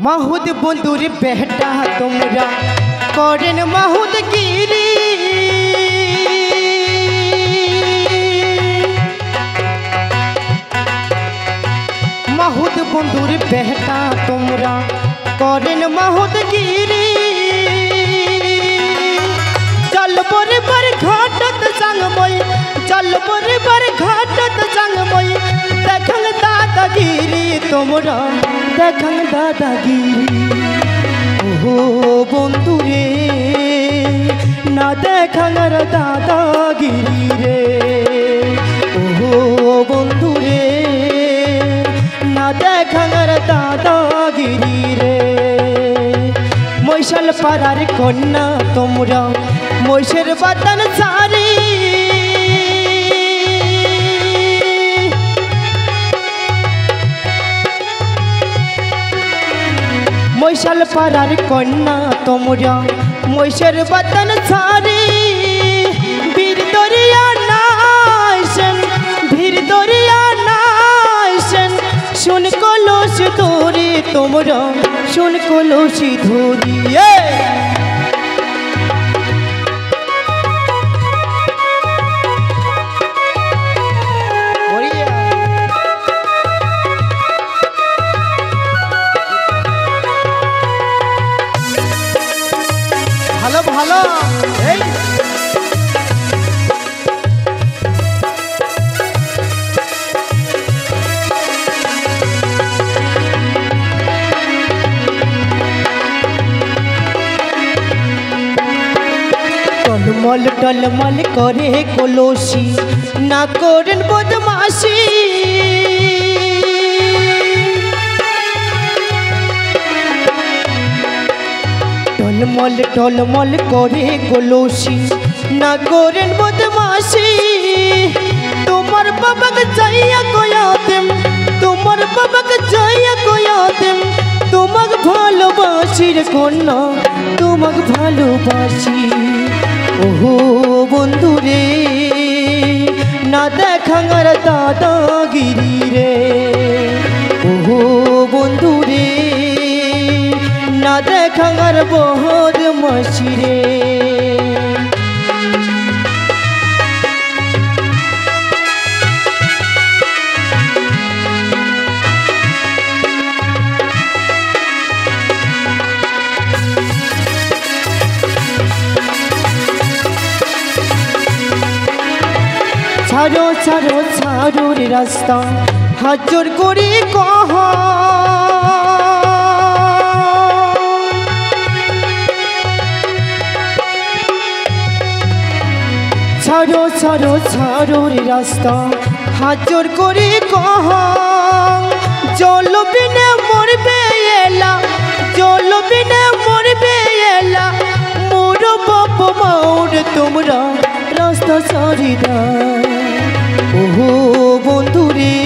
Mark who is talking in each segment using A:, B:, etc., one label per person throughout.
A: माहुद बंधुर बेटा तुमरा करेन माहुद गिरी माहुद बंधुर बेटा तुमरा करेन माहुद गिरी चल बोरे पर घाटत संगमय चल बोरे पर घाटत संगमय देखल दादागिरी तुमरा देखल दादागिरी ओहो बंधु रे ना देखल दादागिरी रे ओहो बंधु रे ना देखल दादागिरी रे मशाल पाड़ार कन्या तोमरा महेशेर बातान सारी मशाल पाड़ार कन्या तोमरा महेशेर बातान सारी वीर दरिया नाइसेन वीर दरिया नाइसेन सुन कलश धोरी तोमरा सुन कलश धोरी ভালো ভালো এই टलमल टलमल करे कलसी ना करेन बदमाशी टलमल टलमल करे कलसी ना करेन बदमाशी तुम्हार बाबा के जाइया कोया देम तुम्हार बाबा के जाइया कोया देम তোমাক ভালোবাসি রে কন্যা তোমাক ভালোবাসি ওহো বন্ধু রে না দেখাঙার দাদাগিরি রে ওহো বন্ধু রে না দেখাঙার বদমাশি রে ছাড়ো ছাড়ো ছাড়ো রে রাস্তা হাজর করে কহা ছাড়ো ছাড়ো ছাড়ো রে রাস্তা হাজর করে কহা জল বিনে মরবে এলা জল বিনে মরবে এলা মোর বাপ মাওর তোমরা রাস্তা সারি দাও ওহো বন্ধু রে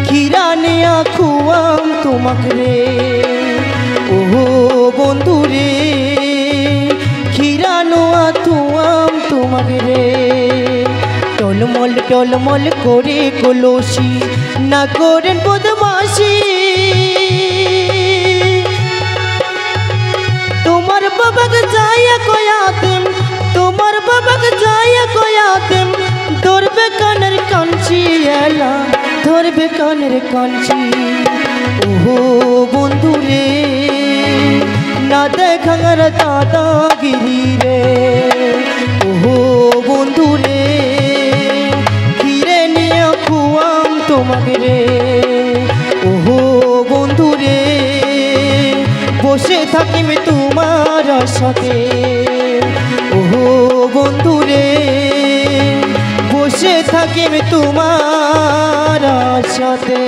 A: কিরানে আখুয়াম তোমাক রে ওহো বন্ধু রে কিরানো আখুয়াম তোমাক রে টলমল টলমল করে কলসি না করেন বদমাশি তোমার বাবাকে যাইয়া কয়া দেম তোমার বাবাকে যাইয়া কয়া দেম ধরবে কানের কাঞ্চি এলা ধরবে কানের কাঞ্চি ওহো বন্ধু রে না দেখাঙার দাদাগিরি রে ওহো বন্ধু রে ঘিরে নিয়ে খুয়াম তোমাকে রে ওহো বন্ধু রে বসে থাকিম তোমার সাথে ওহো বন্ধু রে বসে থাকিম তোমার সাথে।